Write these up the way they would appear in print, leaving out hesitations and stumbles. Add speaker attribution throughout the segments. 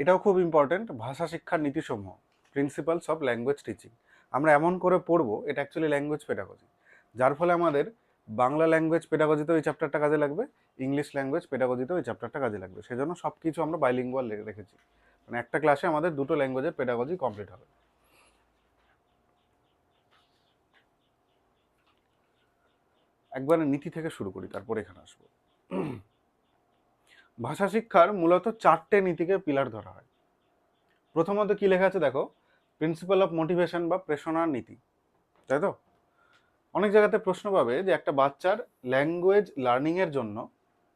Speaker 1: এটাও খুব ইম্পর্টেন্ট, ভাষা শিক্ষার নীতিসমূহ, প্রিন্সিপালস অফ ল্যাঙ্গুয়েজ টিচিং। আমরা এমন করে পড়বো, এটা অ্যাকচুয়ালি ল্যাঙ্গুয়েজ পেডাগজি, যার ফলে আমাদের বাংলা ল্যাঙ্গুয়েজ পেডাগজিতেও এই চ্যাপ্টারটা কাজে লাগবে, ইংলিশ ল্যাঙ্গুয়েজ পেডাগজিতেও এই চ্যাপ্টারটা কাজে লাগবে। সেজন্য সব কিছু আমরা বাইলিঙ্গুয়াল রেখেছি, মানে একটা ক্লাসে আমাদের দুটো ল্যাঙ্গুয়েজের পেডাগজি কমপ্লিট হবে। একবারে নীতি থেকে শুরু করি, তারপর এখানে আসবো। ভাষা শিক্ষার মূলত 4টে নীতিকে পিলার ধরা হয়। প্রথমত কি লেখা আছে দেখো, প্রিন্সিপাল অফ মোটিভেশন বা প্রেষণার নীতি, তাই তো? অনেক জায়গাতে প্রশ্ন পাবে যে একটা বাচ্চার ল্যাঙ্গুয়েজ লার্নিং এর জন্য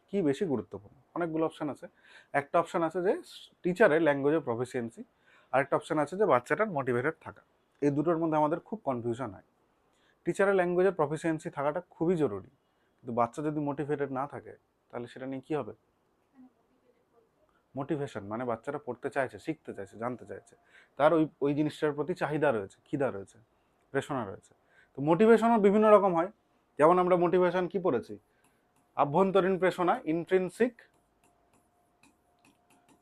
Speaker 1: কি বেশি গুরুত্বপূর্ণ। অনেকগুলো অপশন আছে। একটা অপশন আছে যে টিচারের ল্যাঙ্গুয়েজের প্রফিসিয়েন্সি, আরেকটা অপশন আছে যে বাচ্চাটার মোটিভেটেড থাকা। এই দুটোর মধ্যে আমাদের খুব কনফিউশন হয়। টিচারের ল্যাঙ্গুয়েজের প্রফিসিয়েন্সি থাকাটা খুবই জরুরি, কিন্তু বাচ্চা যদি মোটিভেটেড না থাকে তাহলে সেটা নিয়ে কি হবে? মোটিভেশন মানে বাচ্চারা পড়তে চাইছে, শিখতে চাইছে, জানতে চাইছে, তার ওই ওই জিনিসটার প্রতি চাহিদা রয়েছে, খিদা রয়েছে, প্রেরণা রয়েছে। তো মোটিভেশনও বিভিন্ন রকম হয়। যেমন আমরা মোটিভেশন কি পড়েছি, আভ্যন্তরীণ প্রেরণা, ইন্ট্রিনসিক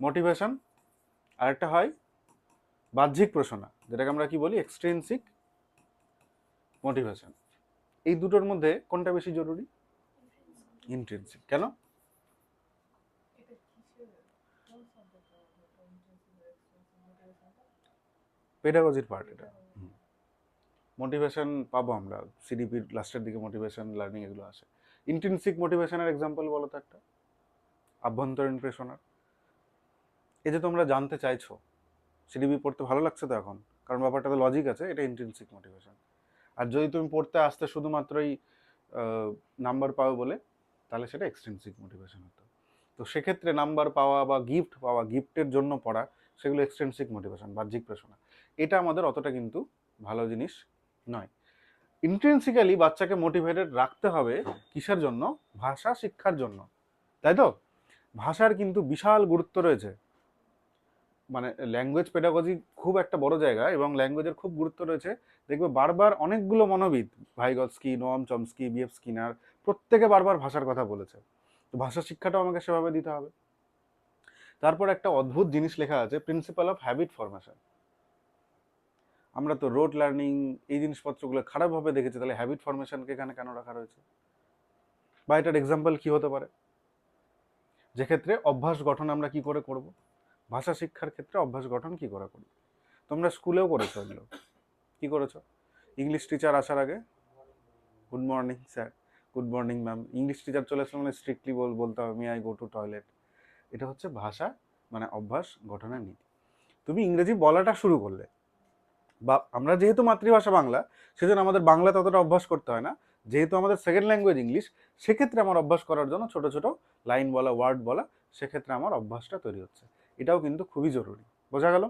Speaker 1: মোটিভেশন, আরেকটা হয় বাহ্যিক প্রেরণা, যেটাকে আমরা কি বলি, এক্সট্রিনসিক মোটিভেশন। এই দুটোর মধ্যে কোনটা বেশি জরুরি? ইন্ট্রিনসিক। কেন? পেডাগজির পার্ট এটা। মোটিভেশন পাবো আমরা সিডিপির লাস্টের দিকে, মোটিভেশন লার্নিং এগুলো আসে। ইন্ট্রিনসিক মোটিভেশনের এক্সাম্পল বলো তো একটা, আভ্যন্তরীণ প্রেরণার। এই যে তোমরা জানতে চাইছো, সিডিপি পড়তে ভালো লাগছে তো এখন, কারণ ব্যাপারটাতে লজিক আছে, এটা ইন্ট্রিনসিক মোটিভেশন। আর যদি তুমি পড়তে আসতে শুধুমাত্রই নাম্বার পাও বলে, তাহলে সেটা এক্সট্রিনসিক মোটিভেশন হতো। তো সেক্ষেত্রে নাম্বার পাওয়া বা গিফট পাওয়া, গিফটের জন্য পড়া, সেগুলো এক্সট্রিনসিক মোটিভেশন, বাহ্যিক প্রেরণা। এটা আমাদের অতটা কিন্তু ভালো জিনিস নয়। ইন্ট্রিনসিক্যালি বাচ্চাকে মোটিভেটেড রাখতে হবে কিসের জন্য? ভাষা শিক্ষার জন্য, তাই তো? ভাষার কিন্তু বিশাল গুরুত্ব রয়েছে, মানে ল্যাঙ্গুয়েজ পেডাগজি খুব একটা বড় জায়গা, এবং ল্যাঙ্গুয়েজের খুব গুরুত্ব রয়েছে। দেখবে বারবার অনেকগুলো মনোবিদ, ভাইগৎস্কি, নোয়াম চমস্কি, বিএফ স্কিনার, প্রত্যেকে বারবার ভাষার কথা বলেছে। তো ভাষা শিক্ষাটাও আমাকে সেভাবে দিতে হবে। তারপর একটা অদ্ভুত জিনিস লেখা আছে, প্রিন্সিপাল অফ হ্যাবিট ফরমেশন। আমরা তো রোড লার্নিং এই জিনিসপত্রগুলো খারাপভাবে দেখেছি, তাহলে হ্যাবিট ফরমেশনকে এখানে কেন রাখা রয়েছে? বা এটার এক্সাম্পল কি হতে পারে? যে ক্ষেত্রে অভ্যাস গঠন আমরা কি করে করব, ভাষা শিক্ষার ক্ষেত্রে অভ্যাস গঠন কি করে করি? তোমরা স্কুলেও করেছো এগুলো, কি করেছো? ইংলিশ টিচার আসার আগে good morning sir, good morning ma'am. English teacher চলে আসলে মানে স্ট্রিক্টলি বলতে হবে me I go to toilet. এটা হচ্ছে ভাষা মানে অভ্যাস গঠনের নীতি। তুমি ইংরেজি বলাটা শুরু করলে, বা আমরা যেহেতু মাতৃভাষা বাংলা, সেজন্য আমাদের বাংলা ততটা অভ্যাস করতে হয় না। যেহেতু আমাদের সেকেন্ড ল্যাঙ্গুয়েজ ইংলিশ, সেক্ষেত্রে আমার অভ্যাস করার জন্য ছোট ছোট লাইন বলা, ওয়ার্ড বলা, সেক্ষেত্রে আমার অভ্যাসটা তৈরি হচ্ছে। এটাও কিন্তু খুবই জরুরি। বোঝা গেল?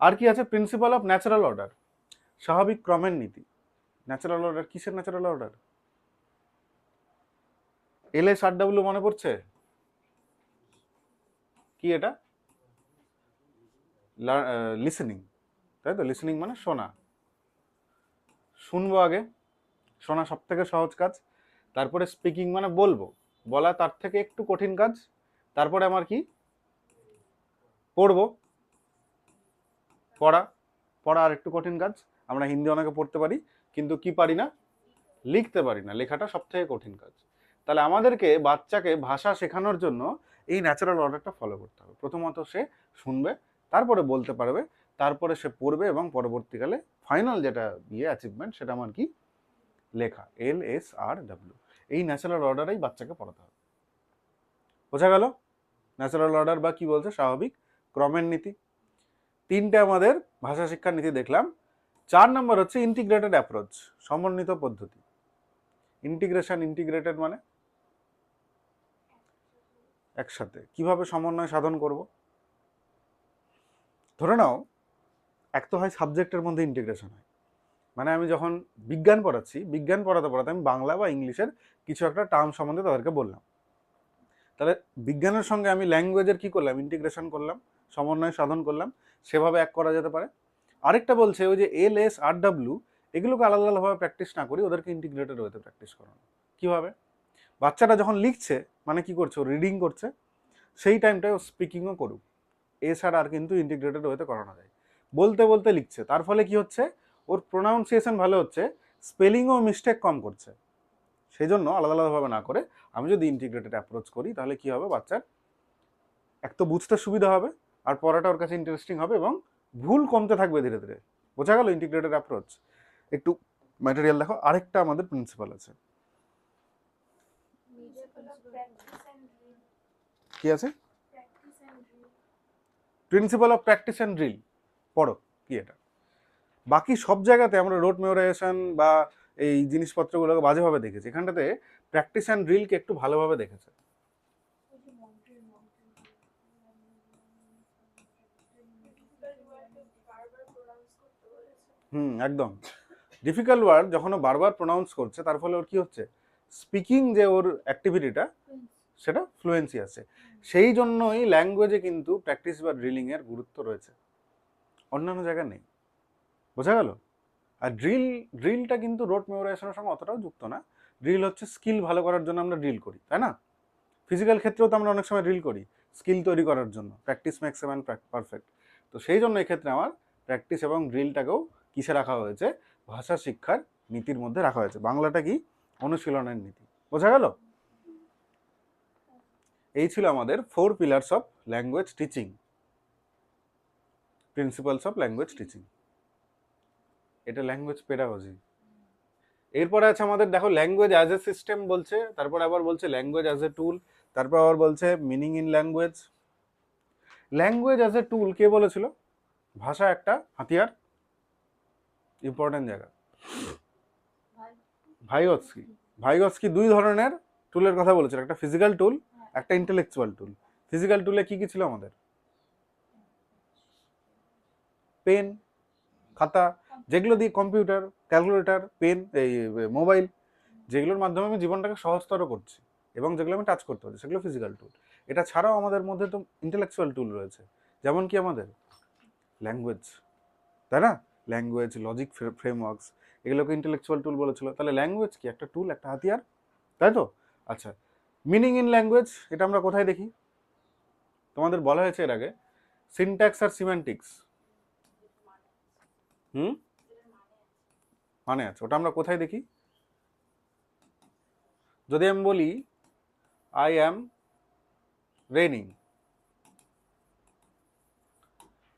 Speaker 1: আর কি আছে? প্রিন্সিপাল অফ ন্যাচারাল অর্ডার, স্বাভাবিক ক্রমের নীতি। ন্যাচারাল অর্ডার কিসের ন্যাচারাল অর্ডার? LSRW মনে পড়ছে? কি এটা? লিসেনিং, তাই তো? লিসেনিং মানে শোনা। শুনবো আগে, শোনা সব থেকে সহজ কাজ। তারপরে স্পিকিং মানে বলবো, বলা তার থেকে একটু কঠিন কাজ। তারপরে আমার কি? পড়বো, পড়া, পড়া আর একটু কঠিন কাজ। আমরা হিন্দি অনেকে পড়তে পারি, কিন্তু কি পারি না? লিখতে পারি না। লেখাটা সব থেকে কঠিন কাজ। তাহলে আমাদেরকে বাচ্চাকে ভাষা শেখানোর জন্য এই ন্যাচারাল অর্ডারটা ফলো করতে হবে। প্রথমত সে শুনবে, তারপরে বলতে পারবে, তারপরে সে পড়বে, এবং পরবর্তীকালে ফাইনাল যেটা অ্যাচিভমেন্ট, সেটা আমার কি? লেখা, LSRW। এই ন্যাচারাল অর্ডারেই বাচ্চাকে পড়াতে হবে। বোঝা গেল? ন্যাচারাল অর্ডার বা কি বলছে, স্বাভাবিক ক্রমের নীতি। তিনটে আমাদের ভাষা শিক্ষার নীতি দেখলাম। 4 নম্বর হচ্ছে ইন্টিগ্রেটেড অ্যাপ্রোচ, সমন্বিত পদ্ধতি। ইন্টিগ্রেশন, ইন্টিগ্রেটেড মানে একসাথে। কিভাবে সমন্বয় সাধন করব? ধরে নাও, এক তো হয় সাবজেক্টের মধ্যে ইন্টিগ্রেশন হয়, মানে আমি যখন বিজ্ঞান পড়াচ্ছি, বিজ্ঞান পড়াতে পড়াতে আমি বাংলা বা ইংলিশের কিছু একটা টার্ম সম্বন্ধে তাদেরকে বললাম, তাহলে বিজ্ঞানের সঙ্গে আমি ল্যাঙ্গুয়েজের কি করলাম? ইন্টিগ্রেশন করলাম, সমন্বয় সাধন করলাম। সেভাবে এক করা যেতে পারে। আরেকটা বলছে ওই যে LSRW, এগুলোকে আলাদা আলাদাভাবে প্র্যাকটিস না করি, ওদেরকে ইন্টিগ্রেটেড ওয়েতে প্র্যাকটিস করানো। কীভাবে? বাচ্চাটা যখন লিখছে, মানে কি করছে? ও রিডিং করছে, সেই টাইমটায় ও স্পিকিংও করুক। এছাড়া আর কিন্তু ইন্টিগ্রেটেড ওয়েতে করানো যায়। বলতে বলতে লিখছে, তার ফলে কি হচ্ছে, ওর প্রোনাউন্সিয়েশন ভালো হচ্ছে, স্পেলিংও মিস্টেক কম করছে। সেই জন্য আলাদা আলাদাভাবে না করে আমি যদি ইন্টিগ্রেটেড অ্যাপ্রোচ করি তাহলে কি হবে, বাচ্চার এক তো বুঝতে সুবিধা হবে, আর পড়াটা ওর কাছে ইন্টারেস্টিং হবে, এবং ভুল কমতে থাকবে ধীরে ধীরে। বোঝা গেল ইন্টিগ্রেটেড অ্যাপ্রোচ? একটু ম্যাটেরিয়াল দেখো, আরেকটা আমাদের প্রিন্সিপাল আছে। কি আছে? Principal of practice and drill. পড়ো কি এটা। বাকি সব জায়গাতে আমরা রোড মেমোরাইজেশন বা এই জিনিসপত্রগুলোকে বাজেভাবে দেখেছি, এখানটাতে প্র্যাকটিস অ্যান্ড ড্রিলকে একটু ভালোভাবে দেখেছে। একদম। ডিফিকাল্ট ওয়ার্ড যখন ও বারবার প্রোনাউন্স করছে, তার ফলে ওর কি হচ্ছে, স্পিকিং যে ওর অ্যাক্টিভিটিটা, সেটা ফ্লুয়েন্সি আছে। সেই জন্যই ল্যাঙ্গুয়েজে কিন্তু প্র্যাকটিস বা ড্রিলিং এর গুরুত্ব রয়েছে, অন্যান্য জায়গায় নেই। বোঝা গেল? আর ড্রিলটা কিন্তু রোড মেমোরাইজেশনের সঙ্গে অতটাও যুক্ত না। ড্রিল হচ্ছে স্কিল ভালো করার জন্য আমরা ড্রিল করি, তাই না? ফিজিক্যাল ক্ষেত্রেও তো আমরা অনেক সময় ড্রিল করি স্কিল তৈরি করার জন্য, practice makes a man perfect. তো সেই জন্য এক্ষেত্রে আমার প্র্যাকটিস এবং ড্রিলটাকেও কিসে রাখা হয়েছে, ভাষা শিক্ষার নীতির মধ্যে রাখা হয়েছে। বাংলাটা কি, অনুশীলনের নীতি। বোঝা গেল? এই ছিল আমাদের 4 pillars of language teaching, principles of language teaching. এটা ল্যাঙ্গুয়েজ পেডাগজি। এরপরে আছে আমাদের, দেখো, ল্যাঙ্গুয়েজ অ্যাজ এ সিস্টেম বলছে, তারপর আবার বলছে ল্যাঙ্গুয়েজ অ্যাজ এ টুল, তারপর আবার বলছে meaning in language. Language as a tool কে বলেছিল? ভাষা একটা হাতিয়ার, ইম্পর্টেন্ট জায়গা। ভাইগৎস্কি 2 ধরনের টুলের কথা বলেছিল, একটা ফিজিক্যাল টুল, একটা ইন্টেলেকচুয়াল টুল। ফিজিক্যাল টুলে কি কি ছিল আমাদের? পেন, খাতা, যেগুলো দিয়ে কম্পিউটার, ক্যালকুলেটর, পেন, এই মোবাইল, যেগুলোর মাধ্যমে আমি জীবনটাকে সহজতর করছি এবং যেগুলো আমি টাচ করতে পারি, সেগুলো ফিজিক্যাল টুল। এটা ছাড়াও আমাদের মধ্যে তো ইন্টেলেকচুয়াল টুল রয়েছে, যেমন কি আমাদের ল্যাঙ্গুয়েজ, তাই না? ল্যাঙ্গুয়েজ, লজিক ফ্রেমওয়ার্কস, এগুলোকে ইন্টেলেকচুয়াল টুল বলেছিল। তাহলে ল্যাঙ্গুয়েজ কি, একটা টুল, একটা হাতিয়ার, তাই তো? আচ্ছা, মিনিং ইন ল্যাঙ্গুয়েজ এটা আমরা কোথায় দেখি? তোমাদের বলা হয়েছে এর আগে সিনট্যাক্স আর সিম্যান্টিক্স। মানে আছে, ওটা আমরা কোথায় দেখি? যদি আমি বলি আই অ্যাম রেনিং,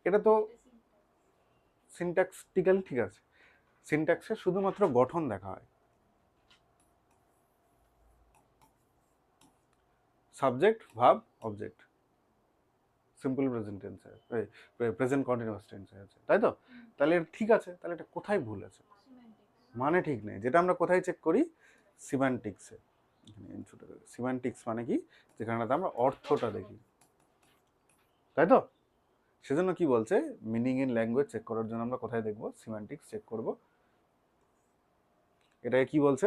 Speaker 1: এটা তো সিনট্যাক্সটিক্যাল, ঠিক আছে। সিনট্যাক্সে শুধুমাত্র গঠন দেখা হয়, subject, verb, object, simple present টেন্সে, প্রেজেন্ট কন্টিনিউয়াস টেন্সে আছে, তাই তো? তাহলে ঠিক আছে, তাহলে এটা কোথায় ভুল আছে? মানে ঠিক নেই। যেটা আমরা কোথায় চেক করি? সিম্যান্টিক্সে। সিম্যান্টিক্স মানে কি, যেখানটাতে আমরা অর্থটা দেখি, তাই তো? সেজন্য কি বলছে, মিনিং ইন ল্যাঙ্গুয়েজ চেক করার জন্য আমরা কোথায় দেখবো? সিম্যান্টিক্স চেক করব। এটাকে কি বলছে?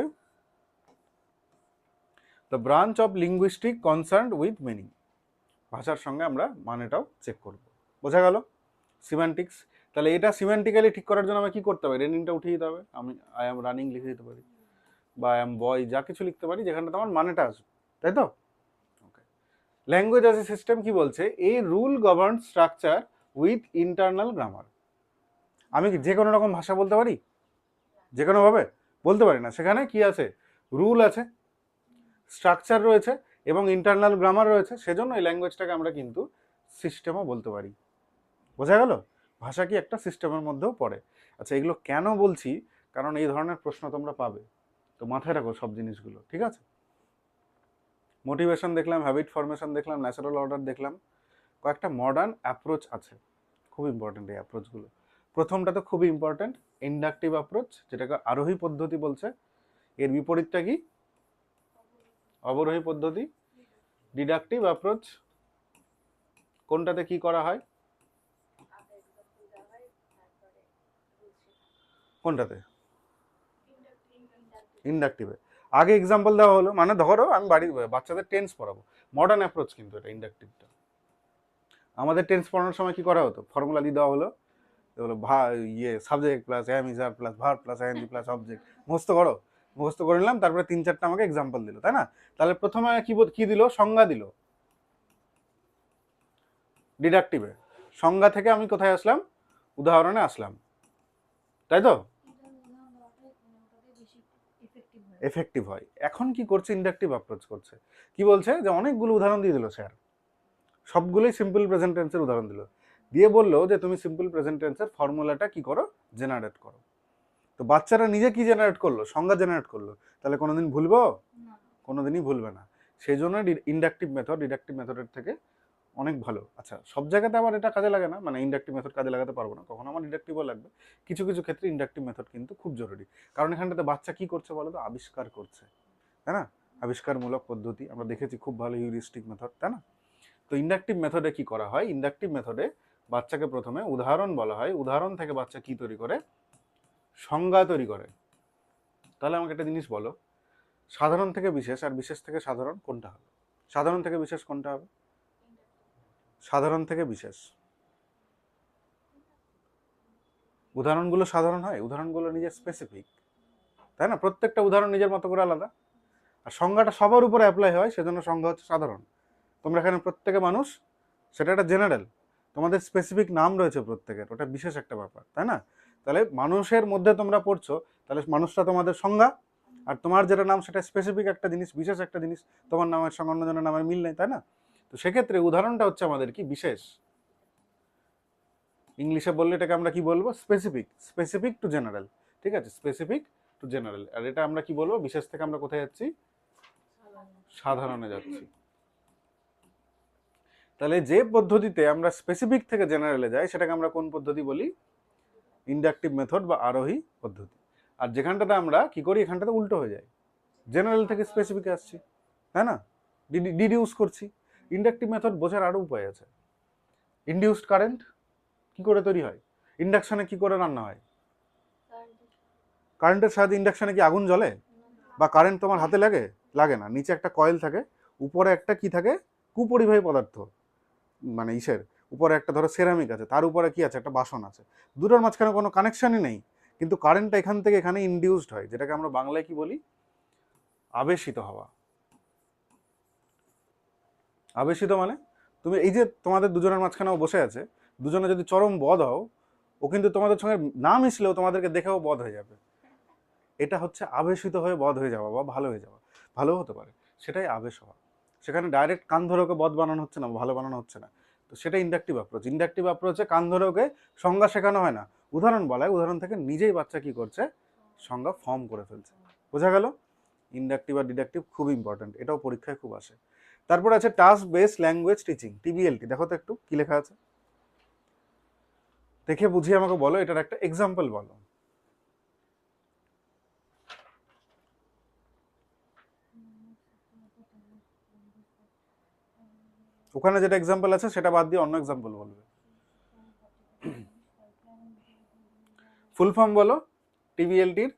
Speaker 1: The branch of linguistic concerned with meaning. ভাষার সঙ্গে আমরা মানেটাও চেক করব। বোঝা গেল? সিম্যান্টিক্স। তাহলে এটা সিম্যান্টিক্যালি ঠিক করার জন্য আমি কি করতে হবে? রেনিংটা উঠিয়ে দিতে হবে, আমি আই অ্যাম রানিং লিখে দিতে পারি, বা আই অ্যাম বয়, যা কিছু লিখতে পারি যেখানটাতে আমার মানেটা আসবে, তাই তো? Okay. Language as a system কি বলছে? A rule govern structure with internal grammar. আমি কি যে কোনো রকম ভাষা বলতে পারি? যে কোনোভাবে বলতে পারি না। সেখানে কি আছে? রুল আছে, স্ট্রাকচার রয়েছে, এবং ইন্টারনাল গ্রামার রয়েছে। সেজন্য এই ল্যাঙ্গুয়েজটাকে আমরা কিন্তু সিস্টেমও বলতে পারি। বোঝা গেল? ভাষা কি একটা সিস্টেমের মধ্যেও পড়ে। আচ্ছা, এগুলো কেন বলছি? কারণ এই ধরনের প্রশ্ন তোমরা পাবে, তো মাথায় রাখো সব জিনিসগুলো, ঠিক আছে? মোটিভেশন দেখলাম, হ্যাবিট ফরমেশন দেখলাম, ন্যাচারাল অর্ডার দেখলাম, কয়েকটা মডার্ন অ্যাপ্রোচ আছে, খুব ইম্পর্টেন্ট এই অ্যাপ্রোচগুলো। প্রথমটা তো খুবই ইম্পর্টেন্ট, ইন্ডাকটিভ অ্যাপ্রোচ, যেটাকে আরোহী পদ্ধতি বলছে। এর বিপরীতটা কি? অবরোহী পদ্ধতি। ডিডাকটিভ অ্যাপ্রোচ, কোনটাতে কি করা হয়? কোনটাতে? ইন্ডাকটিভে। আগে এক্সাম্পল দেওয়া হলো, মানে ধরো আমি বাড়ির বাচ্চাদের টেন্স পড়াবো, মডার্ন অ্যাপ্রোচ কিন্তু এটা ইন্ডাকটিভটা। আমাদের টেন্স পড়ানোর সময় কি করা হতো? ফর্মুলা দিয়ে দেওয়া হলো, এগুলো subject plus am is are plus verb plus ING plus object, মুখস্থ করো। মুখস্থ করে নিলাম, তারপরে 3-4টা আমাকে এক্সাম্পল দিল, তাই না? তাহলে প্রথমে কি দিল? সংজ্ঞা দিল ডিডাকটিভে। সংজ্ঞা থেকে আমি কোথায় আসলাম, উদাহরণে আসলাম, তাই তো? এফেক্টিভ হয়। এখন কি করছে, ইন্ডাকটিভ অ্যাপ্রোচ করছে। কি বলছে যে অনেকগুলো উদাহরণ দিয়ে দিল স্যার, সবগুলোই সিম্পল প্রেজেন্ট টেন্সের উদাহরণ দিল, দিয়ে বললো যে তুমি সিম্পল প্রেজেন্ট টেন্সের ফর্মুলাটা কি করো, জেনারেট করো। তো বাচ্চারা নিজে কি জেনারেট করলো, সংজ্ঞা জেনারেট করলো। তাহলে কোনোদিন ভুলবো? কোনোদিনই ভুলবে না। সেই জন্য ইন্ডাকটিভ মেথড ডিডাকটিভ মেথডের থেকে অনেক ভালো। আচ্ছা, সব জায়গাতে আবার এটা কাজে লাগে না, মানে ইন্ডাকটিভ মেথড কাজে লাগাতে পারবো না, কখনো আমার ডিডাকটিভও লাগবে। কিছু কিছু ক্ষেত্রে ইন্ডাকটিভ মেথড কিন্তু খুব জরুরি, কারণ এখানটাতে বাচ্চা কি করছে বলো তো, আবিষ্কার করছে, তাই না? আবিষ্কারমূলক পদ্ধতি আমরা দেখেছি, খুব ভালো হিউরিস্টিক মেথড, তাই না? তো ইন্ডাকটিভ মেথডে কি করা হয়, ইন্ডাকটিভ মেথডে বাচ্চাকে প্রথমে উদাহরণ বলা হয়, উদাহরণ থেকে বাচ্চা কি তৈরি করে, সংজ্ঞা তৈরি করে। তাহলে আমাকে একটা জিনিস বলো, সাধারণ থেকে বিশেষ আর বিশেষ থেকে সাধারণ কোনটা হবে? সাধারণ থেকে বিশেষ কোনটা হবে? সাধারণ থেকে বিশেষ। উদাহরণগুলো সাধারণ হয়, উদাহরণগুলো নিজের স্পেসিফিক, তাই না? প্রত্যেকটা উদাহরণ নিজের মতো করে আলাদা। আর সংজ্ঞাটা সবার উপরে অ্যাপ্লাই হয়, সেজন্য সংজ্ঞা হচ্ছে সাধারণ। তোমরা এখানে প্রত্যেকে মানুষ, সেটা একটা জেনারেল, তোমাদের স্পেসিফিক নাম রয়েছে প্রত্যেকের, ওটা বিশেষ একটা ব্যাপার, তাই না? তাহলে মানুষের মধ্যে তোমরা পড়ছো, তাহলে মানুষটা তোমাদের সংজ্ঞা, আর তোমার যেটা নাম সেটা স্পেসিফিক একটা জিনিস, বিশেষ একটা জিনিস, তোমার নামের সঙ্গে অন্যজনের নামের মিল নেই, তাই না? তো সেক্ষেত্রে উদাহরণটা হচ্ছে আমাদের কি, বিশেষ। ইংলিশে বললে এটাকে আমরা কি বলবো, স্পেসিফিক, স্পেসিফিক টু জেনারেল, ঠিক আছে, স্পেসিফিক টু জেনারেল। আর এটা আমরা কি বলবো, বিশেষ থেকে আমরা কোথায় যাচ্ছি, সাধারণে যাচ্ছি। তাহলে যে পদ্ধতিতে আমরা স্পেসিফিক থেকে জেনারেলে যাই সেটাকে আমরা কোন পদ্ধতি বলি, ইন্ডাকটিভ মেথড বা আরোহী পদ্ধতি। আর যেখানটাতে আমরা কি করি, এখানটাতে উল্টো হয়ে যায়, জেনারেল থেকে স্পেসিফিকে আসছি, তাই না? ডিডিউস করছি। ইন্ডাকটিভ মেথড বোঝার আরো উপায় আছে। ইনডিউসড কারেন্ট কি করে তৈরি হয়, ইন্ডাকশনে কি করে রান্না হয়, কারেন্টের সাহায্যে। ইন্ডাকশনে কি আগুন জ্বলে, বা কারেন্ট তোমার হাতে লাগে, লাগে না। নিচে একটা কয়েল থাকে, উপরে একটা কি থাকে, কুপরিবাহী পদার্থ, মানে ইসের উপরে একটা ধরো সেরামিক আছে, তার উপরে কি আছে, একটা বাসন আছে, দুটোর মাঝখানে কোনো কানেকশনই নেই, কিন্তু কারেন্টটা এখান থেকে এখানে ইনডিউসড হয়, যেটাকে আমরা বাংলায় কি বলি, আবেশিত হওয়া। আবেশিত মানে, তুমি এই যে তোমাদের দুজনের মাঝখানেও বসে আছে, দুজনে যদি চরম বধ হও, ও কিন্তু তোমাদের সঙ্গে না মিশলেও তোমাদেরকে দেখেও বধ হয়ে যাবে। এটা হচ্ছে আবেশিত হয়ে বধ হয়ে যাওয়া বা ভালো হয়ে যাওয়া, ভালো হতে পারে, সেটাই আবেশ হওয়া। সেখানে ডাইরেক্ট কান ধরে ওকে বধ বানানো হচ্ছে না, ভালো বানানো হচ্ছে না। তো সেটা ইন্ডাকটিভ অ্যাপ্রোচ। ইন্ডাকটিভ অ্যাপ্রোচে কান ধরে ওকে সংজ্ঞা শেখানো হয় না, উদাহরণ বলায়, উদাহরণ থেকে নিজেই বাচ্চা কি করছে, সংজ্ঞা ফর্ম করে ফেলছে। বোঝা গেল? ইন্ডাকটিভ আর ডিডাকটিভ খুব ইম্পর্টেন্ট, এটাও পরীক্ষায় খুব আসে। তারপর আছে টাস্ক বেসড ল্যাঙ্গুয়েজ টিচিং, টিবিএলটি। দেখো তো একটু কি লেখা আছে, দেখে বুঝিয়ে আমাকে বলো, এটার একটা এক্সাম্পল বলো। ওখানে যেটা এক্সাম্পল আছে সেটা বাদ দিয়ে অন্য এক্সাম্পল বলবে। ফুল ফর্ম বলো টিবিএলটির।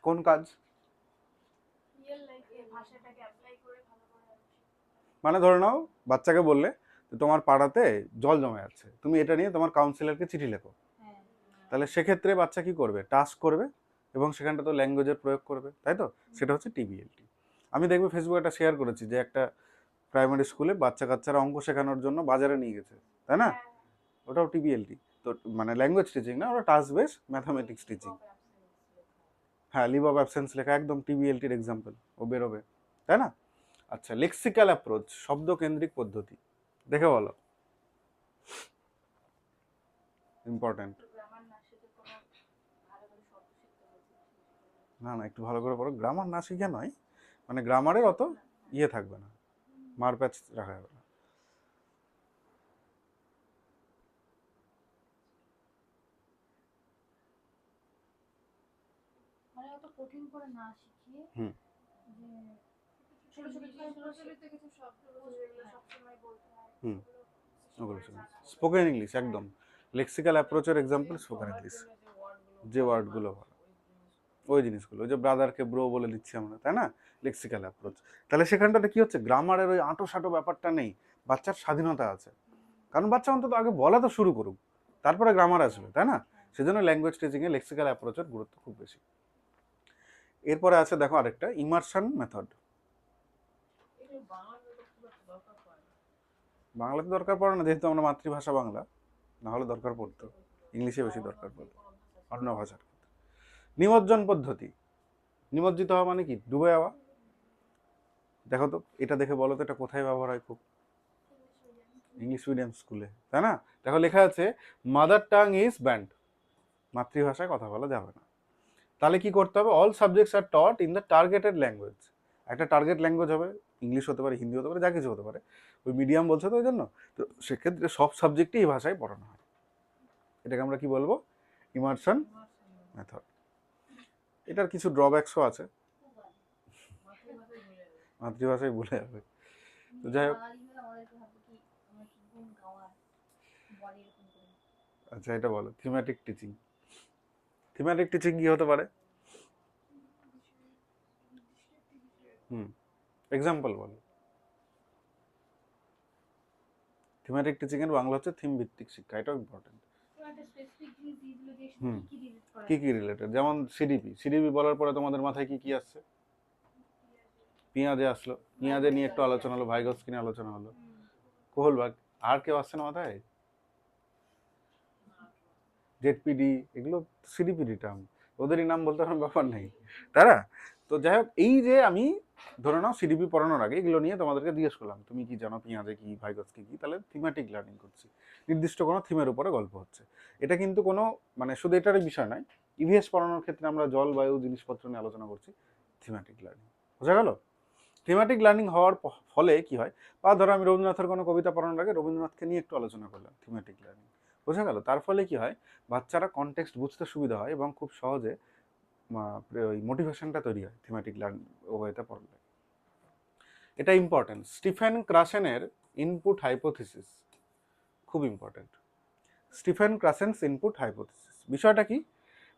Speaker 1: কোন কাজ, মানে ধরে নাও বাচ্চাকে বললে তোমার পাড়াতে জল জমে যাচ্ছে, তুমি এটা নিয়ে তোমার কাউন্সিলরকে চিঠি লেখো। তাহলে সেক্ষেত্রে বাচ্চা কি করবে, টাস্ক করবে, এবং সেখানটা তো ল্যাঙ্গুয়েজের প্রয়োগ করবে, তাই তো? সেটা হচ্ছে টিবিএলটি। আমি দেখবে ফেসবুকে একটা শেয়ার করেছি যে একটা প্রাইমারি স্কুলে বাচ্চা কাচ্চারা অঙ্ক শেখানোর জন্য বাজারে নিয়ে গেছে, তাই না? ওটাও টিবিএলটি। তো মানে ল্যাঙ্গুয়েজ টিচিং না, ওটা টাস্ক বেস ম্যাথামেটিক্স টিচিং। হ্যাঁ, লিভ অফ অ্যাবসেন্স লেখা একদম টিবিএলটির এক্সাম্পল, ও বেরোবে, তাই না? আচ্ছা, লেক্সিক্যাল অ্যাপ্রোচ, শব্দকেন্দ্রিক পদ্ধতি, দেখে বলো। ইম্পর্টেন্ট। না না, একটু ভালো করে পড়ো, গ্রামার না শিখে নয়, মানে গ্রামারের অত ইয়ে থাকবে না, মারপ্যাচ রাখা যাবে না। হুম, হুম, ওগুলো স্পোকেন ইংলিশ একদম। লেক্সিক্যাল অ্যাপ্রোচের এক্সাম্পল স্পোকেন ইংলিশ, যে ওয়ার্ডগুলো বলা, ওই জিনিসগুলো, ওই যে ব্রাদারকে ব্রো বলে দিচ্ছি আমরা, তাই না? Lexical approach. তাহলে সেখানটাতে কি হচ্ছে, গ্রামারের ওই আঁটো সাঁটো ব্যাপারটা নেই, বাচ্চার স্বাধীনতা আছে। কারণ বাচ্চা অন্তত আগে বলা তো শুরু করুক, তারপরে গ্রামার আসবে, তাই না? সেজন্য ল্যাঙ্গুয়েজ টিচিংয়ে লেক্সিক্যাল অ্যাপ্রোচের গুরুত্ব খুব বেশি। এরপরে আছে দেখো আরেকটা ইমার্শন মেথড। বাংলাতে দরকার পড়ে না, যেহেতু আমরা মাতৃভাষা বাংলা, না হলে দরকার পড়তো, ইংলিশে বেশি দরকার পড়তো অন্য ভাষার। নিমজ্জন পদ্ধতি, নিমজ্জিত হওয়া মানে কি? ডুবে যাওয়া। দেখো তো এটা দেখে বলো তো এটা কোথায় ব্যবহার হয় খুব? ইংলিশ মিডিয়াম স্কুলে, তাই না? দেখো লেখা আছে মাদার টাং ইজ ব্যান্ড, মাতৃভাষায় কথা বলা যাবে না। তাহলে কি করতে হবে? All subjects are taught in the targeted language. একটা টার্গেট ল্যাঙ্গুয়েজ হবে, ইংলিশ হতে পারে, হিন্দি হতে পারে, যা কিছু হতে পারে। ওই মিডিয়াম বলছে তো ওই জন্য, তো সেক্ষেত্রে সব সাবজেক্টই এই ভাষায় পড়ানো হয়। এটাকে আমরা কি বলবো? Immersion method. এটার কিছু ড্রব্যাকসও আছে, মাতৃভাষায় ভুলে যাবে। তো যাই হোক, আচ্ছা এটা বলো থিমেটিক টিচিং। থিমেটিক টিচিং কি হতে পারে? এক্সাম্পল বলো। থিমেটিক টিচিং এর বাংলা হচ্ছে থিম ভিত্তিক শিক্ষা, এটাও ইম্পর্টেন্ট। কি কি রিলেটেড? যেমন সিডিপি, সিডিপি বলার পরে তোমাদের মাথায় কি কি আসছে? পেঁয়াজে আসলো, পেঁয়াজে নিয়ে একটু আলোচনা হলো, ভাইগস নিয়ে আলোচনা হলো, কোহলবাগ। আর কেউ আসছে না মাথায়? জেডপিডি, এগুলো সিডিপিডি টার্ম, ওদেরই নাম বলতে কোনো ব্যাপার নেই, তাই না? তো যাই হোক, এই যে আমি ধরে নাও সিডিপি পড়ানোর আগে এগুলো নিয়ে তোমাদেরকে জিজ্ঞেস করলাম তুমি কি জানো পেঁয়াজে কি, ভাইগস কি, তাহলে থিমেটিক লার্নিং করছি, নির্দিষ্ট কোনো থিমের উপরে গল্প হচ্ছে। এটা কিন্তু কোনো মানে শুধু এটারই বিষয় নয়, ইভিএস পড়ানোর ক্ষেত্রে আমরা জলবায়ু জিনিসপত্র নিয়ে আলোচনা করছি, থিমেটিক লার্নিং। বোঝা গেল? থিমেটিক লার্নিং হওয়ার ফলে কি হয়, বা ধরো আমি রবীন্দ্রনাথের কোনো কবিতা পড়ানোর আগে রবীন্দ্রনাথকে নিয়ে একটু আলোচনা করলাম, থিমেটিক লার্নিং। বোঝা গেল? তার ফলে কি হয়, বাচ্চারা কনটেক্সট বুঝতে সুবিধা হয় এবং খুব সহজে ওই মোটিভেশনটা তৈরি হয় থিমেটিক লার্নিং ওয়েতে পড়লে। এটা ইম্পর্টেন্ট। স্টিফেন ক্রাসেনের ইনপুট হাইপোথিসিস খুব important. Stephen Krashen's input hypothesis বিষয়টা কি?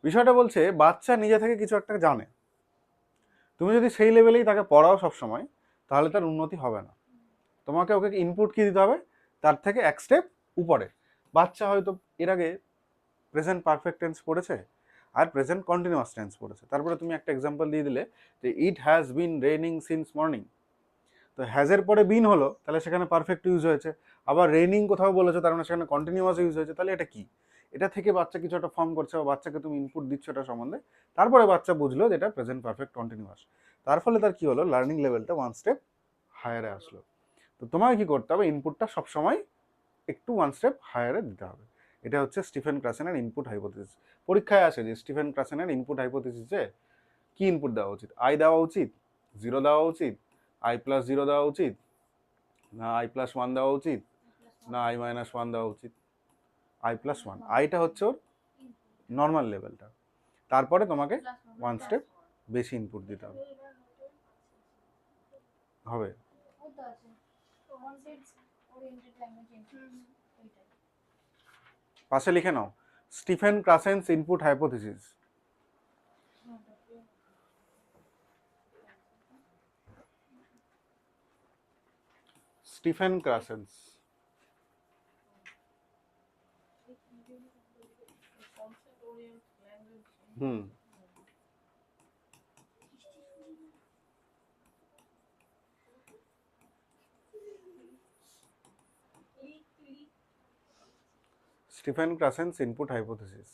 Speaker 1: বিষয়টা বলছে বাচ্চা নিজে থেকে কিছু একটা জানে, তুমি যদি সেই লেভেলেই তাকে পড়াও সবসময়, তাহলে তার উন্নতি হবে না। তোমাকে ওকে ইনপুট কি দিতে হবে? তার থেকে এক স্টেপ উপরে। বাচ্চা হয়তো এর আগে প্রেজেন্ট পারফেক্ট টেন্স পড়েছে আর প্রেজেন্ট কন্টিনিউয়াস টেন্স পড়েছে, তারপরে তুমি একটা এক্সাম্পল দিয়ে দিলে যে it has been raining since morning, তো হ্যাজের পরে বিন হলো, তাহলে সেখানে পারফেক্ট ইউজ হয়েছে। আবার রেইনিং কোথাও বলেছে, তার মানে সেখানে কন্টিনিউয়াস ইউজ হয়েছে। তাহলে এটা কি? এটা থেকে বাচ্চা কিছু একটা ফর্ম করছে, বা বাচ্চাকে তুমি ইনপুট দিচ্ছ এটা সম্বন্ধে, তারপরে বাচ্চা বুঝলো যে এটা প্রেজেন্ট পারফেক্ট কন্টিনিউয়াস। তার ফলে তার কি হলো, লার্নিং লেভেলটা ওয়ান স্টেপ হায়ারে আসলো। তো তোমাকে কি করতে হবে, ইনপুটটা সবসময় একটু ওয়ান স্টেপ হায়ারে দিতে হবে। এটা হচ্ছে স্টিফেন ক্রাসেনের ইনপুট হাইপোথিসিস। পরীক্ষায় আসে যে স্টিফেন ক্রাসেনের ইনপুট হাইপোথিসিসে কি ইনপুট দেওয়া উচিত? আই দেওয়া উচিত, জিরো দেওয়া উচিত, আই প্লাস জিরো দেওয়া উচিত, না আই প্লাস ওয়ান দেওয়া উচিত, না আই মাইনাস ওয়ান দেওয়া উচিত? আই প্লাস ওয়ান, আইটা হচ্ছে ওর নর্মাল লেভেলটা, তারপরে তোমাকে ওয়ান স্টেপ বেশি ইনপুট দিতে হবে। হবে পাশে লিখে নাও Stephen Krashen's input hypothesis. Stephen Krashen's, Stephen Krashen's input hypothesis.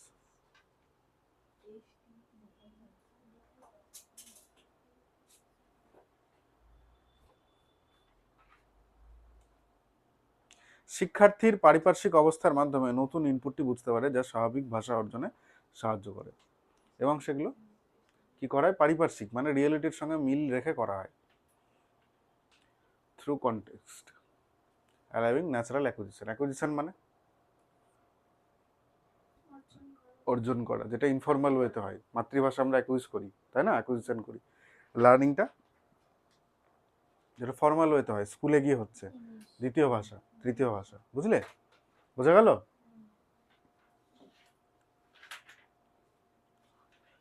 Speaker 1: শিক্ষার্থীর পারিপার্শ্বিক অবস্থার মাধ্যমে নতুন ইনপুটটি বুঝতে পারে, যা স্বাভাবিক ভাষা অর্জনে সাহায্য করে। এবং সেগুলো কি করা হয়? পারিপার্শ্বিক মানে রিয়েলিটির সঙ্গে মিল রেখে করা হয়। Through context allowing natural acquisition. Acquisition মানে অর্জন করা, যেটা ইনফর্মাল ওয়েতে হয়। মাতৃভাষা আমরা অ্যাকুইজ করি, তাই না? অ্যাকুইজিশন করি। লার্নিংটা যেটা ফর্মাল ওয়েতে হয়, স্কুলে গিয়ে হচ্ছে, দ্বিতীয় ভাষা, তৃতীয় ভাষা। বুঝলে? বোঝা গেল?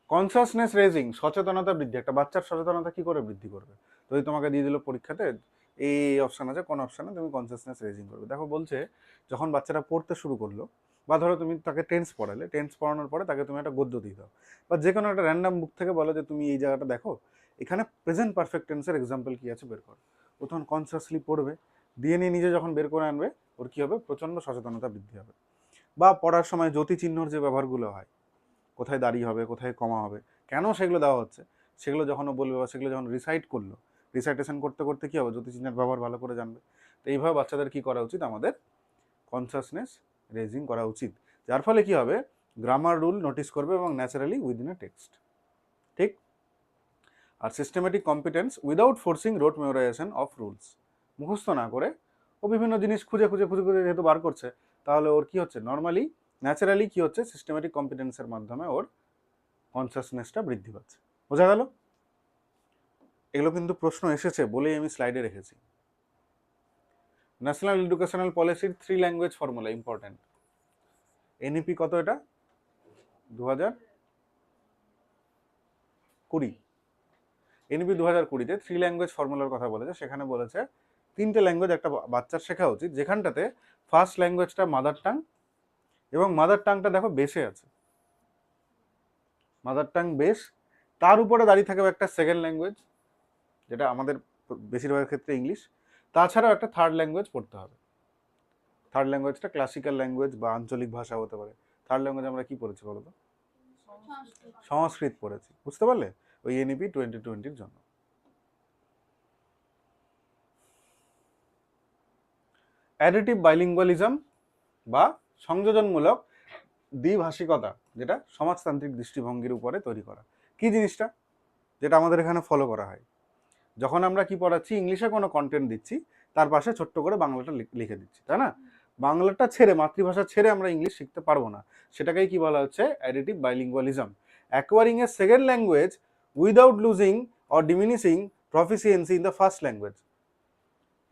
Speaker 1: কনসাসনেস রেজিং, সচেতনতা বৃদ্ধি। একটা বাচ্চার সচেতনতা কি করে বৃদ্ধি করবে? যদি তোমাকে দিয়ে দিল পরীক্ষাতে এই অপশান আছে, কোন অপশানে তুমি কনসাসনেস রেজিং করবে? দেখো বলছে যখন বাচ্চারা পড়তে শুরু করলো, বা ধরো তুমি তাকে টেন্স পড়ালে, টেন্স পড়ানোর পরে তাকে তুমি একটা গদ্য দিয়ে দাও, বা যে কোনো একটা র্যান্ডাম বুক থেকে বলো যে তুমি এই জায়গাটা দেখো, এখানে প্রেজেন্ট পারফেক্ট টেন্সের এক্সাম্পল কী আছে বের করো। ও তখন কনসিয়াসলি পড়বে, দিয়ে নিয়ে নিজে যখন বের করে আনবে ওর কী হবে, প্রচণ্ড সচেতনতা বৃদ্ধি হবে। বা পড়ার সময় জ্যোতি চিহ্নর যে ব্যবহারগুলো হয়, কোথায় দাঁড়িয়ে হবে, কোথায় কমা হবে, কেন সেগুলো দেওয়া হচ্ছে, সেগুলো যখন ও বলবে বা সেগুলো যখন রিসাইট করলো, রিসাইটেশন করতে করতে কী হবে, জ্যোতি চিহ্নের ব্যবহার ভালো করে জানবে। তো এইভাবে বাচ্চাদের কী করা উচিত, আমাদের কনসাসনেস রেজিং করা উচিত, যার ফলে কি হবে, গ্রামার রুল নোটিস করবে এবং ন্যাচারালি উইদিন এ টেক্সট। ঠিক। আর systematic competence without forcing rote memorization of rules, মুখস্থ না করে ও বিভিন্ন জিনিস খুঁজে খুঁজে খুঁজে খুঁজে যেহেতু বার করছে, তাহলে ওর কি হচ্ছে, নর্মালি ন্যাচারালি কি হচ্ছে, সিস্টেমেটিক কম্পিটেন্সের মাধ্যমে ওর কনসাসনেসটা বৃদ্ধি পাচ্ছে। বোঝা গেল? এগুলো কিন্তু প্রশ্ন এসেছে বলেই আমি স্লাইডে রেখেছি। ন্যাশনাল এডুকেশনাল পলিসির 3 ল্যাঙ্গুয়েজ ফর্মুলা ইম্পর্টেন্ট। এনইপি কত, এটা 2020, এনইপি 2020-তে 3 ল্যাঙ্গুয়েজ ফর্মুলার কথা বলেছে। সেখানে বলেছে 3টে ল্যাঙ্গুয়েজ একটা বাচ্চার শেখা উচিত, যেখানটাতে ফার্স্ট ল্যাঙ্গুয়েজটা মাদার টাং, এবং মাদার টাংটা দেখো বেসে আছে, মাদার টাং বেস, তার উপরে দাঁড়িয়ে থাকবে একটা সেকেন্ড ল্যাঙ্গুয়েজ, যেটা আমাদের বেশিরভাগের ক্ষেত্রে ইংলিশ, তাছাড়াও একটা থার্ড ল্যাঙ্গুয়েজ পড়তে হবে। থার্ড ল্যাঙ্গুয়েজটা ক্লাসিক্যাল ল্যাঙ্গুয়েজ বা আঞ্চলিক ভাষা হতে পারে। থার্ড ল্যাঙ্গুয়েজ আমরা কি পড়েছি বলো তো? সংস্কৃত পড়েছি, বুঝতে পারলে, ওই এনইপি 2020-র জন্য। অ্যাডিটিভ বাইলিঙ্গুয়ালিজম বা সংযোজনমূলক দ্বিভাষিকতা, যেটা সমাজতান্ত্রিক দৃষ্টিভঙ্গির উপরে তৈরি করা। কি জিনিসটা, যেটা আমাদের এখানে ফলো করা হয়, যখন আমরা কি পড়াচ্ছি, ইংলিশে কোনো কন্টেন্ট দিচ্ছি, তার পাশে ছোট্ট করে বাংলাটা লিখে দিচ্ছি, তাই না? বাংলাটা ছেড়ে, মাতৃভাষা ছেড়ে আমরা ইংলিশ শিখতে পারবো না, সেটাকেই কি বলা হচ্ছে, additive bilingualism. Acquiring a second language without losing or diminishing proficiency in the first language.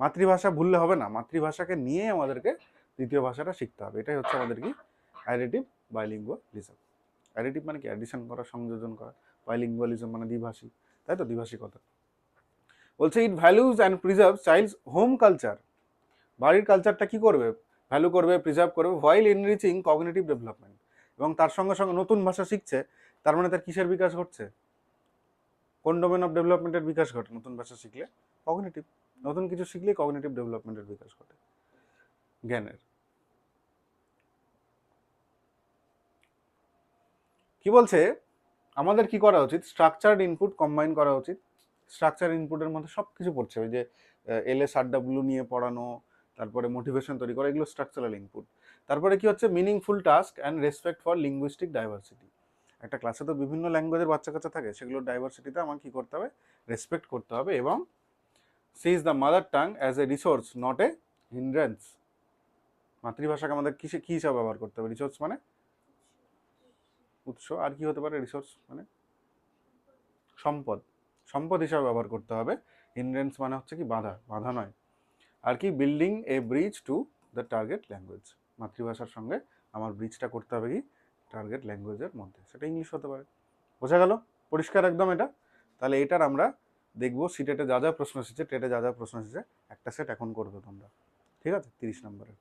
Speaker 1: মাতৃভাষা ভুললে হবে না, মাতৃভাষাকে নিয়ে আমাদেরকে দ্বিতীয় ভাষাটা শিখতে হবে। এটাই হচ্ছে আমাদের কি, অ্যাডিটিভ বাইলিঙ্গুয়ালিজম। অ্যাডিটিভ মানে কি, অ্যাডিশন করা, সংযোজন করা, বাইলিঙ্গুয়ালিজম মানে দ্বিভাষী, তাই তো, দ্বিভাষিকতা। বলছে it values and preserve child's home culture, বাড়ির কালচারটা কি করবে, ভ্যালু করবে, প্রিজার্ভ করবে, হোয়াইল এনরিচিং কগনিটিভ ডেভেলপমেন্ট, এবং তার সঙ্গে সঙ্গে নতুন ভাষা শিখছে, তার মানে তার কিসের বিকাশ ঘটছে, কোন ডোমেন অফ ডেভেলপমেন্টের বিকাশ ঘটে নতুন ভাষা শিখলে, কগনিটিভ। নতুন কিছু শিখলে কগনিটিভ ডেভেলপমেন্টের বিকাশ ঘটে, জ্ঞানের। কি বলছে, আমাদের কি করা উচিত, স্ট্রাকচার্ড ইনপুট কম্বাইন করা উচিত। স্ট্রাকচার ইনপুটের মধ্যে সব কিছু পড়ছে, ওই যে LSRW নিয়ে পড়ানো, তারপরে মোটিভেশন তৈরি করা, এগুলো স্ট্রাকচারাল ইনপুট। তারপরে কি হচ্ছে, meaningful task and respect for linguistic diversity. একটা ক্লাসে তো বিভিন্ন ল্যাঙ্গুয়েজের বাচ্চা কাচ্চা থাকে, সেগুলোর ডাইভার্সিটিতে আমার কি করতে হবে, রেসপেক্ট করতে হবে, এবং sees the mother tongue as a resource not a hindrance. মাতৃভাষাকে আমাদের কি হিসাবে ব্যবহার করতে হবে, রিসোর্স মানে উৎস, আর কি হতে পারে, রিসোর্স মানে সম্পদ, সম্পদ হিসাবে ব্যবহার করতে হবে। হিন্ড্রেন্স মানে হচ্ছে কি, বাধা, বাধা নয়। আর কি, building a bridge to the target language, মাতৃভাষার সঙ্গে আমার ব্রিজটা করতে হবে কি, টার্গেট ল্যাঙ্গুয়েজের মধ্যে, সেটা ইংলিশ হতে পারে। বোঝা গেল? পরিষ্কার একদম এটা। তাহলে এটার আমরা দেখবো সিটেটে যা যা প্রশ্ন এসেছে, টেটে যা যা প্রশ্ন এসেছে, একটা সেট এখন করবে তোমরা, ঠিক আছে, 30 নম্বরের।